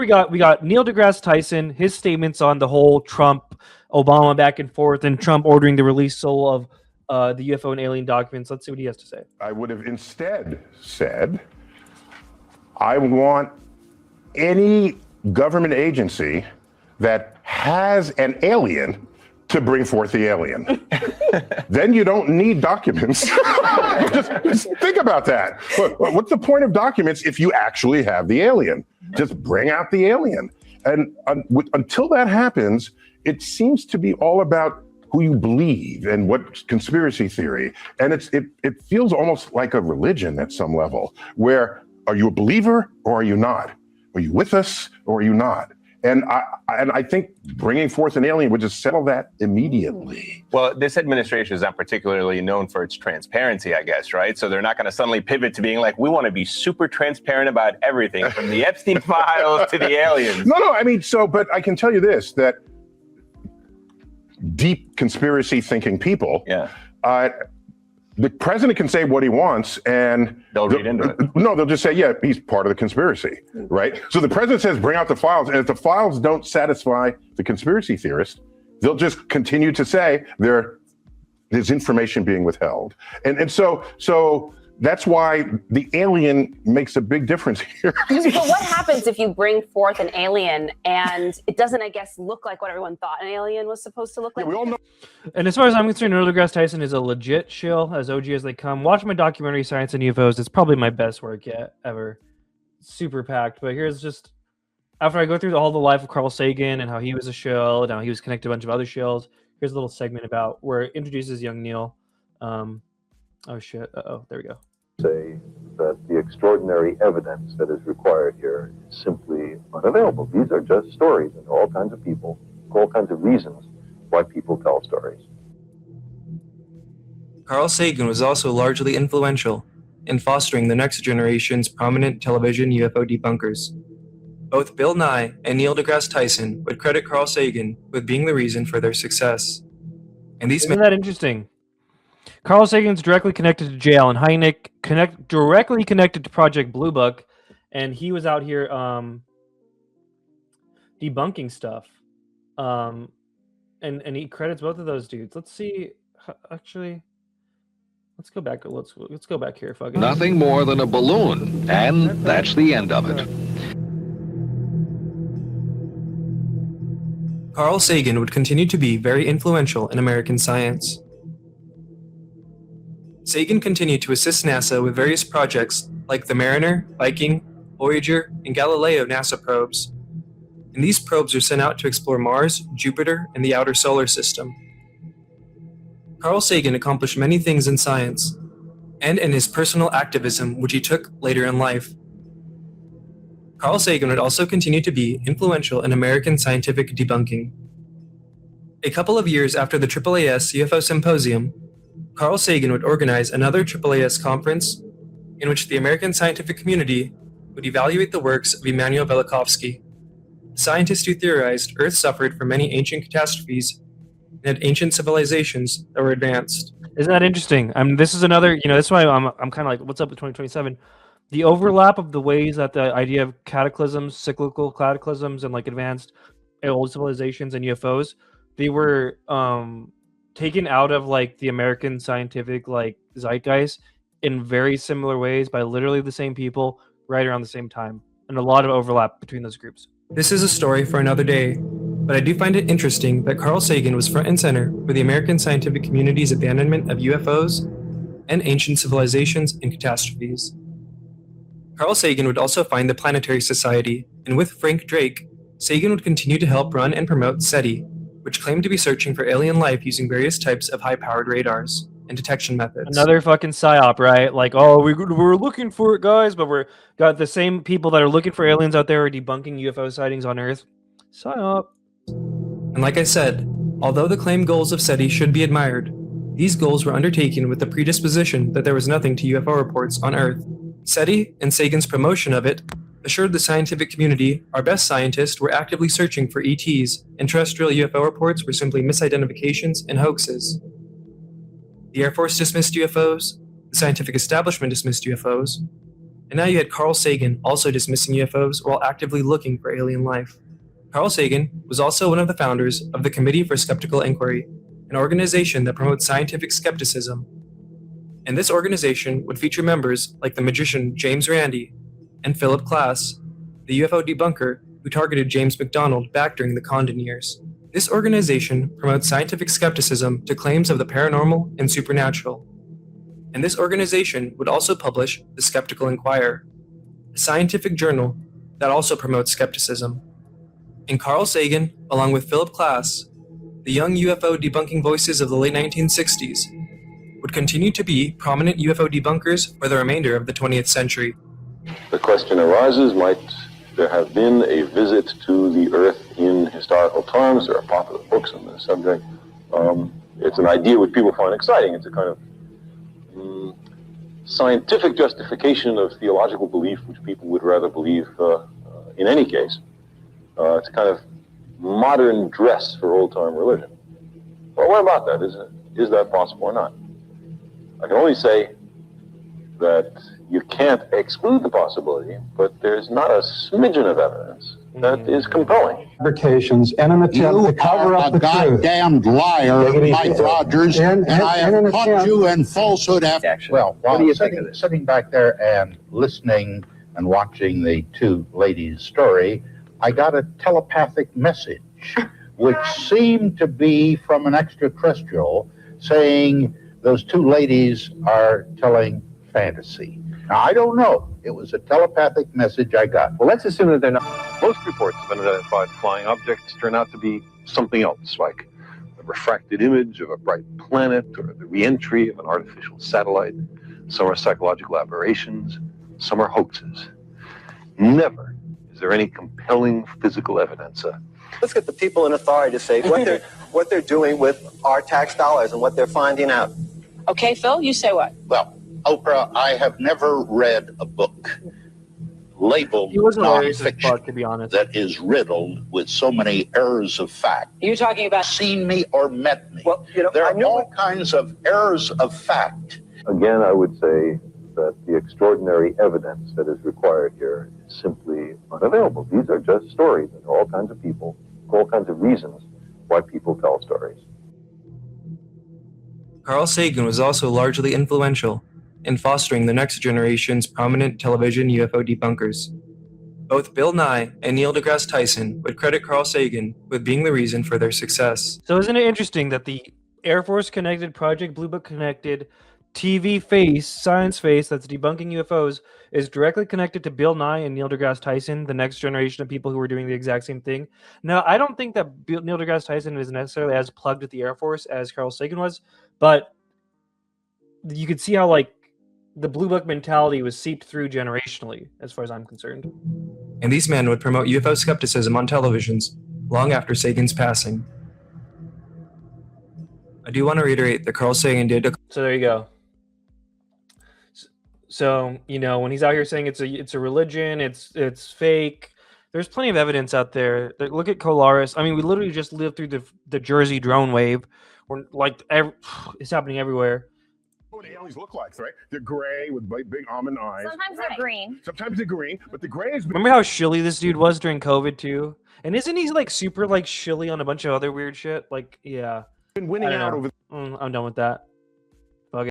we got Neil deGrasse Tyson, his statements on the whole Trump Obama back and forth, and Trump ordering the release of the UFO and alien documents. Let's see what he has to say. I would have instead said, I want any government agency that has an alien to bring forth the alien. Then you don't need documents. just think about that. What's the point of documents if you actually have the alien? Just bring out the alien. And until that happens, it seems to be all about who you believe and what conspiracy theory. And it feels almost like a religion at some level, where are you a believer or are you not? Are you with us or are you not? And I think bringing forth an alien would just settle that immediately. Well, this administration is not particularly known for its transparency, I guess, right? So they're not going to suddenly pivot to being like, we want to be super transparent about everything, from the Epstein files to the aliens. No, I mean, but I can tell you this, that deep conspiracy thinking people, the president can say what he wants and they'll read into it. No, they'll just say, yeah, he's part of the conspiracy, right? So the president says, bring out the files. And if the files don't satisfy the conspiracy theorist, they'll just continue to say there's information being withheld. And so that's why the alien makes a big difference here. But what happens if you bring forth an alien and it doesn't, I guess, look like what everyone thought an alien was supposed to look like? Yeah, we all know. And as far as I'm concerned, Neil deGrasse Tyson is a legit shill, as OG as they come. Watch my documentary, Science and UFOs. It's probably my best work yet, ever. Super packed. But here's just, after I go through all the life of Carl Sagan and how he was a shill and how he was connected to a bunch of other shills, here's a little segment about where it introduces young Neil. Oh, shit. Uh-oh. There we go. Say that the extraordinary evidence that is required here is simply unavailable. These are just stories, and there are all kinds of people, all kinds of reasons why people tell stories. Carl Sagan was also largely influential in fostering the next generation's prominent television UFO debunkers. Both Bill Nye and Neil deGrasse Tyson would credit Carl Sagan with being the reason for their success. And these Isn't that interesting? Carl Sagan's directly connected to J. Allen Hynek, directly connected to Project Blue Book, and he was out here debunking stuff. And he credits both of those dudes. Let's see. Actually, let's go back. Let's go back here. Fuck it. Nothing more than a balloon, and that's the end of it. Carl Sagan would continue to be very influential in American science. Sagan continued to assist NASA with various projects like the Mariner, Viking, Voyager, and Galileo NASA probes. And these probes are sent out to explore Mars, Jupiter, and the outer solar system. Carl Sagan accomplished many things in science, and in his personal activism, which he took later in life. Carl Sagan would also continue to be influential in American scientific debunking. A couple of years after the AAAS UFO Symposium, Carl Sagan would organize another AAAS conference in which the American scientific community would evaluate the works of Immanuel Velikovsky, a scientist who theorized Earth suffered from many ancient catastrophes and had ancient civilizations that were advanced. Isn't that interesting? I mean, this is another, that's why I'm kind of like, what's up with 2027? The overlap of the ways that the idea of cataclysms, cyclical cataclysms, and like advanced old civilizations and UFOs, they were taken out of like the American scientific like zeitgeist in very similar ways by literally the same people right around the same time, and a lot of overlap between those groups. This is a story for another day, but I do find it interesting that Carl Sagan was front and center for the American scientific community's abandonment of UFOs and ancient civilizations and catastrophes. Carl Sagan would also find the Planetary Society, and with Frank Drake, Sagan would continue to help run and promote SETI, which claimed to be searching for alien life using various types of high-powered radars and detection methods. Another fucking psyop, right? Like, oh, we're looking for it, guys, but we're got the same people that are looking for aliens out there are debunking UFO sightings on Earth. Psyop. And like I said, although the claimed goals of SETI should be admired, these goals were undertaken with the predisposition that there was nothing to UFO reports on Earth. SETI, and Sagan's promotion of it, assured the scientific community our best scientists were actively searching for ETs, and terrestrial UFO reports were simply misidentifications and hoaxes. The Air Force dismissed UFOs, the scientific establishment dismissed UFOs, And now you had Carl Sagan also dismissing UFOs while actively looking for alien life. Carl Sagan was also one of the founders of the Committee for Skeptical Inquiry, an organization that promotes scientific skepticism. And this organization would feature members like the magician James Randi and Philip Klass, the UFO debunker who targeted James McDonald back during the Condon years. This organization promotes scientific skepticism to claims of the paranormal and supernatural. And this organization would also publish the Skeptical Inquirer, a scientific journal that also promotes skepticism. And Carl Sagan, along with Philip Klass, the young UFO debunking voices of the late 1960s, would continue to be prominent UFO debunkers for the remainder of the 20th century. The question arises, might there have been a visit to the Earth in historical times? There are popular books on the subject. It's an idea which people find exciting. It's a kind of scientific justification of theological belief which people would rather believe in any case. It's a kind of modern dress for old-time religion. Well, what about that? Is that possible or not? I can only say that you can't exclude the possibility, but there's not a smidgen of evidence that is compelling. Fabrications and an attempt to cover up the truth. You are a goddamned liar, Mike Rogers, and I have caught you in falsehood after. Well, while sitting back there and listening and watching the two ladies' story, I got a telepathic message, which seemed to be from an extraterrestrial saying those two ladies are telling fantasy. Now, I don't know. It was a telepathic message I got. Well, let's assume that they're not. Most reports of unidentified flying objects turn out to be something else, like a refracted image of a bright planet or the re-entry of an artificial satellite. Some are psychological aberrations, some are hoaxes. Never is there any compelling physical evidence. Let's get the people in authority to say what they're doing with our tax dollars and what they're finding out. Okay, Phil, you say what? Well, Oprah, I have never read a book labeled He wasn't hilarious as nonfiction fuck, to be honest. that is riddled with so many errors of fact. You're talking about Seen me or met me. Well, you know, There I are know all kinds of errors of fact. Again, I would say that the extraordinary evidence that is required here is simply unavailable. These are just stories, and there are all kinds of people, all kinds of reasons why people tell stories. Carl Sagan was also largely influential in fostering the next generation's prominent television UFO debunkers. Both Bill Nye and Niel Degrasse Tyson would credit Carl Sagan with being the reason for their success. So isn't it interesting that the Air Force connected, Project Blue Book connected, TV face, science face that's debunking UFOs is directly connected to Bill Nye and Neil deGrasse Tyson, the next generation of people who are doing the exact same thing. Now, I don't think that Neil deGrasse Tyson is necessarily as plugged at the Air Force as Carl Sagan was, but you could see how like the Blue Book mentality was seeped through generationally, as far as I'm concerned. And these men would promote UFO skepticism on televisions long after Sagan's passing. I do want to reiterate that Carl Sagan did. So there you go. So, you know, when he's out here saying it's a religion, it's fake, there's plenty of evidence out there. Look at Colaris. I mean, we literally just lived through the Jersey drone wave. Where, like, it's happening everywhere. What aliens look like, right? They're gray with big almond eyes. Sometimes they're green. Sometimes they're green, but the gray is. Remember how shilly this dude was during COVID too? And isn't he like super like shilly on a bunch of other weird shit? Like, yeah. Been winning out over. I'm done with that.